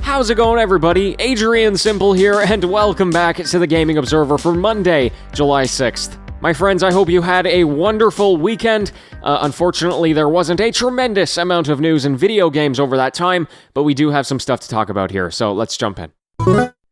How's it going, everybody? Adrian Simple here, and welcome back to the Gaming Observer for Monday, July 6th. My friends, I hope you had a wonderful weekend. Unfortunately, there wasn't a tremendous amount of news in video games over that time, but we do have some stuff to talk about here, so let's jump in.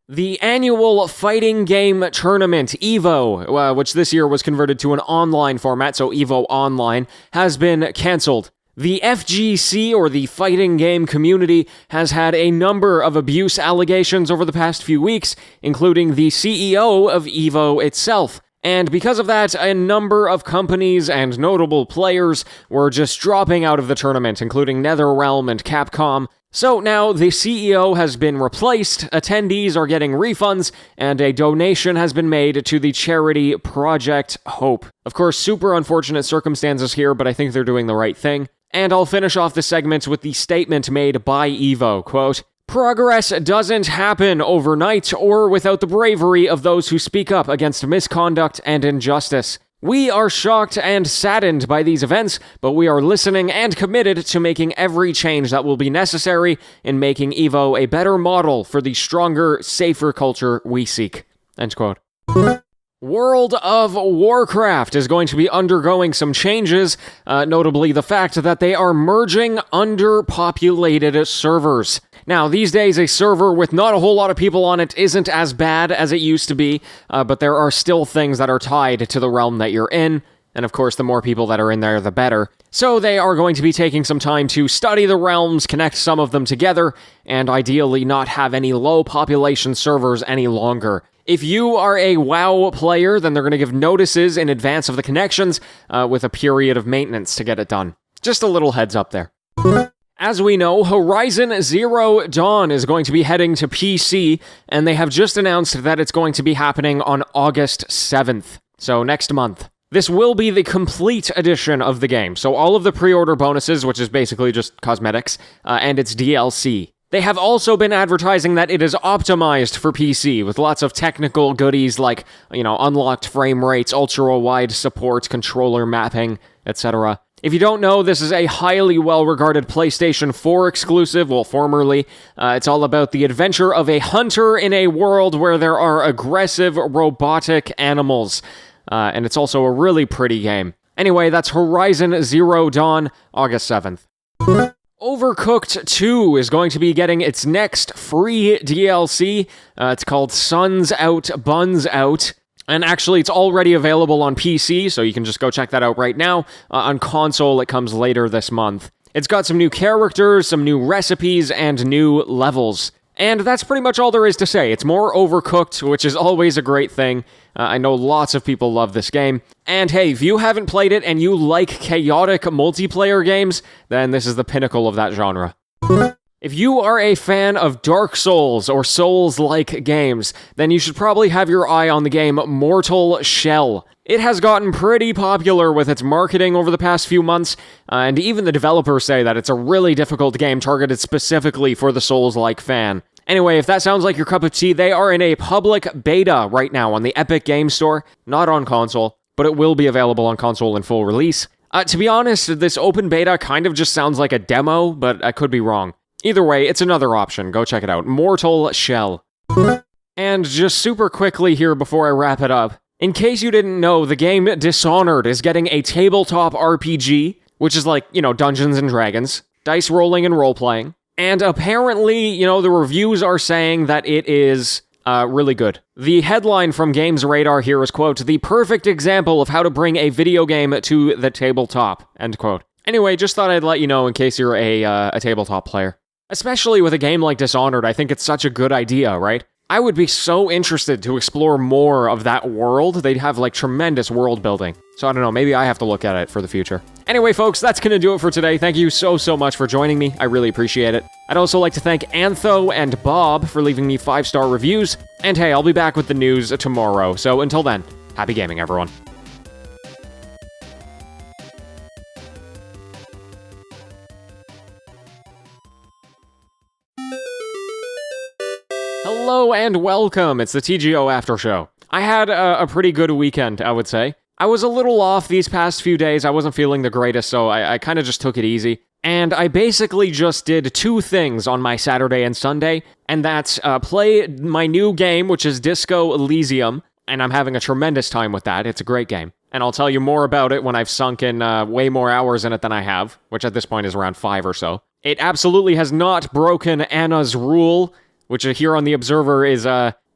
The annual fighting game tournament, Evo, which this year was converted to an online format, so Evo Online, has been cancelled. The FGC, or the fighting game community, has had a number of abuse allegations over the past few weeks, including the CEO of Evo itself. And because of that, a number of companies and notable players were just dropping out of the tournament, including NetherRealm and Capcom. So now the CEO has been replaced, attendees are getting refunds, and a donation has been made to the charity Project Hope. Of course, super unfortunate circumstances here, but I think they're doing the right thing. And I'll finish off the segment with the statement made by Evo, quote, "Progress doesn't happen overnight or without the bravery of those who speak up against misconduct and injustice. We are shocked and saddened by these events, but we are listening and committed to making every change that will be necessary in making Evo a better model for the stronger, safer culture we seek." End quote. World of Warcraft is going to be undergoing some changes, notably the fact that they are merging under-populated servers. Now, these days, a server with not a whole lot of people on it isn't as bad as it used to be, but there are still things that are tied to the realm that you're in, and of course, the more people that are in there, the better. So they are going to be taking some time to study the realms, connect some of them together, and ideally not have any low population servers any longer. If you are a WoW player, then they're going to give notices in advance of the connections, with a period of maintenance to get it done. Just a little heads up there. As we know, Horizon Zero Dawn is going to be heading to PC, and they have just announced that it's going to be happening on August 7th, so next month. This will be the complete edition of the game, so all of the pre-order bonuses, which is basically just cosmetics, and its DLC. They have also been advertising that it is optimized for PC, with lots of technical goodies like, unlocked frame rates, ultra-wide support, controller mapping, etc. If you don't know, this is a highly well-regarded PlayStation 4 exclusive, well, formerly. It's all about the adventure of a hunter in a world where there are aggressive robotic animals. And it's also a really pretty game. Anyway, that's Horizon Zero Dawn, August 7th. Overcooked 2 is going to be getting its next free DLC. It's called Suns Out, Buns Out. And actually, it's already available on PC, so you can just go check that out right now. On console, it comes later this month. It's got some new characters, some new recipes, and new levels. And that's pretty much all there is to say. It's more Overcooked, which is always a great thing. I know lots of people love this game. And hey, if you haven't played it and you like chaotic multiplayer games, then this is the pinnacle of that genre. If you are a fan of Dark Souls or Souls-like games, then you should probably have your eye on the game Mortal Shell. It has gotten pretty popular with its marketing over the past few months, and even the developers say that it's a really difficult game targeted specifically for the Souls-like fan. Anyway, if that sounds like your cup of tea, they are in a public beta right now on the Epic Games Store, not on console, but it will be available on console in full release. To be honest, this open beta kind of just sounds like a demo, but I could be wrong. Either way, it's another option. Go check it out. Mortal Shell. And just super quickly here before I wrap it up, in case you didn't know, the game Dishonored is getting a tabletop RPG, which is like, Dungeons and Dragons, dice rolling and role-playing. And apparently, the reviews are saying that it is really good. The headline from Games Radar here is, quote, "The perfect example of how to bring a video game to the tabletop," end quote. Anyway, just thought I'd let you know in case you're a tabletop player. Especially with a game like Dishonored, I think it's such a good idea, right? I would be so interested to explore more of that world. They'd have, tremendous world building. So I don't know, maybe I have to look at it for the future. Anyway, folks, that's gonna do it for today. Thank you so much for joining me. I really appreciate it. I'd also like to thank Antho and Bob for leaving me 5-star reviews. And hey, I'll be back with the news tomorrow. So until then, happy gaming, everyone. Hello and welcome, it's the TGO After-Show. I had a pretty good weekend, I would say. I was a little off these past few days. I wasn't feeling the greatest, so I kind of just took it easy. And I basically just did two things on my Saturday and Sunday, and that's play my new game, which is Disco Elysium, and I'm having a tremendous time with that. It's a great game. And I'll tell you more about it when I've sunk in way more hours in it than I have, which at this point is around 5 or so. It absolutely has not broken Anna's rule, which here on The Observer is,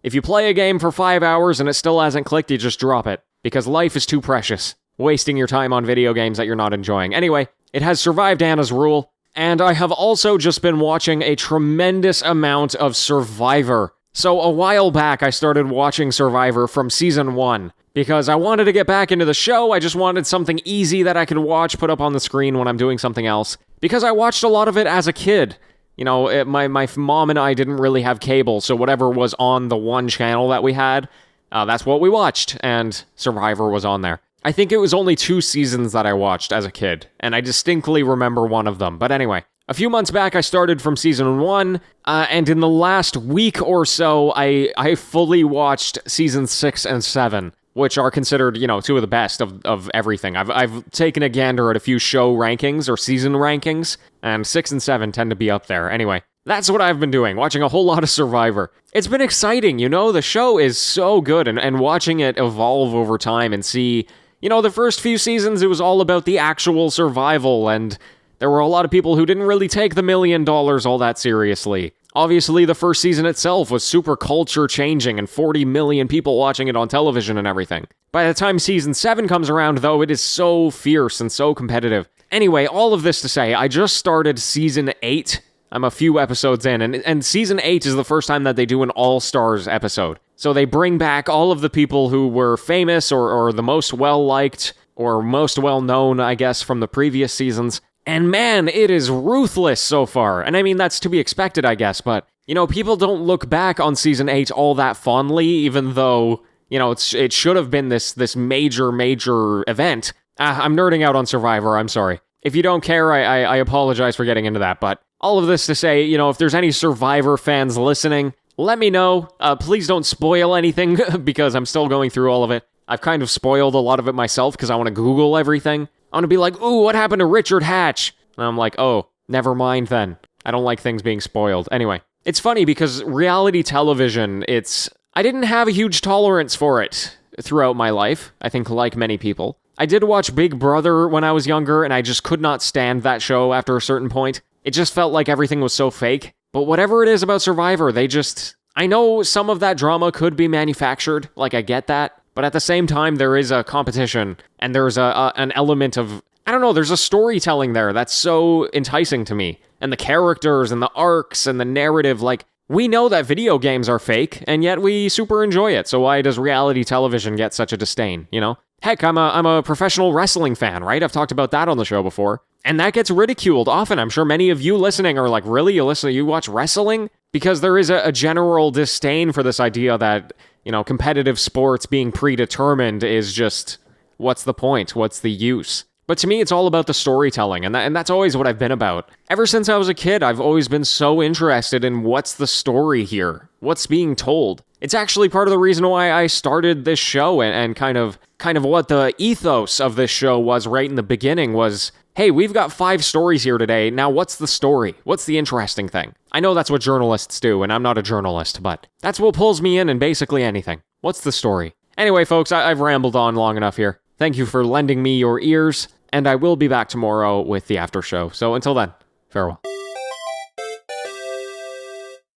if you play a game for 5 hours and it still hasn't clicked, you just drop it. Because life is too precious, wasting your time on video games that you're not enjoying. Anyway, it has survived Anna's rule, and I have also just been watching a tremendous amount of Survivor. So a while back, I started watching Survivor from Season 1, because I wanted to get back into the show. I just wanted something easy that I could watch, put up on the screen when I'm doing something else. Because I watched a lot of it as a kid. You know, my mom and I didn't really have cable, so whatever was on the one channel that we had, that's what we watched, and Survivor was on there. I think it was only 2 seasons that I watched as a kid, and I distinctly remember one of them. But anyway, a few months back I started from Season 1, and in the last week or so, I fully watched Seasons 6 and 7, which are considered, you know, 2 of the best of everything. I've taken a gander at a few show rankings, or season rankings, and 6 and 7 tend to be up there. Anyway, that's what I've been doing, watching a whole lot of Survivor. It's been exciting, you know, the show is so good, and watching it evolve over time and see, you know, the first few seasons, it was all about the actual survival, and there were a lot of people who didn't really take the $1 million all that seriously. Obviously, the first season itself was super culture-changing, and 40 million people watching it on television and everything. By the time Season 7 comes around, though, it is so fierce and so competitive. Anyway, all of this to say, I just started Season 8. I'm a few episodes in, and Season 8 is the first time that they do an All-Stars episode. So they bring back all of the people who were famous or the most well-liked or most well-known, I guess, from the previous seasons. And man, it is ruthless so far. And I mean, that's to be expected, I guess, but, you know, people don't look back on Season 8 all that fondly, even though, you know, it should have been this major event. I'm nerding out on Survivor, I'm sorry. If you don't care, I apologize for getting into that, but all of this to say, you know, if there's any Survivor fans listening, let me know. Please don't spoil anything, because I'm still going through all of it. I've kind of spoiled a lot of it myself, because I want to Google everything. I want to be like, ooh, what happened to Richard Hatch? And I'm like, oh, never mind then. I don't like things being spoiled. Anyway, it's funny because reality television, I didn't have a huge tolerance for it throughout my life, I think like many people. I did watch Big Brother when I was younger, and I just could not stand that show after a certain point. It just felt like everything was so fake. But whatever it is about Survivor, I know some of that drama could be manufactured, like I get that. But at the same time, there is a competition, and there's an element of, I don't know, there's a storytelling there that's so enticing to me. And the characters, and the arcs, and the narrative, like, we know that video games are fake, and yet we super enjoy it, so why does reality television get such a disdain, you know? Heck, I'm a professional wrestling fan, right? I've talked about that on the show before. And that gets ridiculed often. I'm sure many of you listening are like, really? You watch wrestling? Because there is a general disdain for this idea that, you know, competitive sports being predetermined is just, what's the point? What's the use? But to me, it's all about the storytelling, and that's always what I've been about. Ever since I was a kid, I've always been so interested in what's the story here? What's being told? It's actually part of the reason why I started this show, and kind of what the ethos of this show was right in the beginning was, hey, we've got 5 stories here today, now what's the story? What's the interesting thing? I know that's what journalists do, and I'm not a journalist, but that's what pulls me in basically anything. What's the story? Anyway, folks, I've rambled on long enough here. Thank you for lending me your ears, and I will be back tomorrow with the after show. So until then, farewell.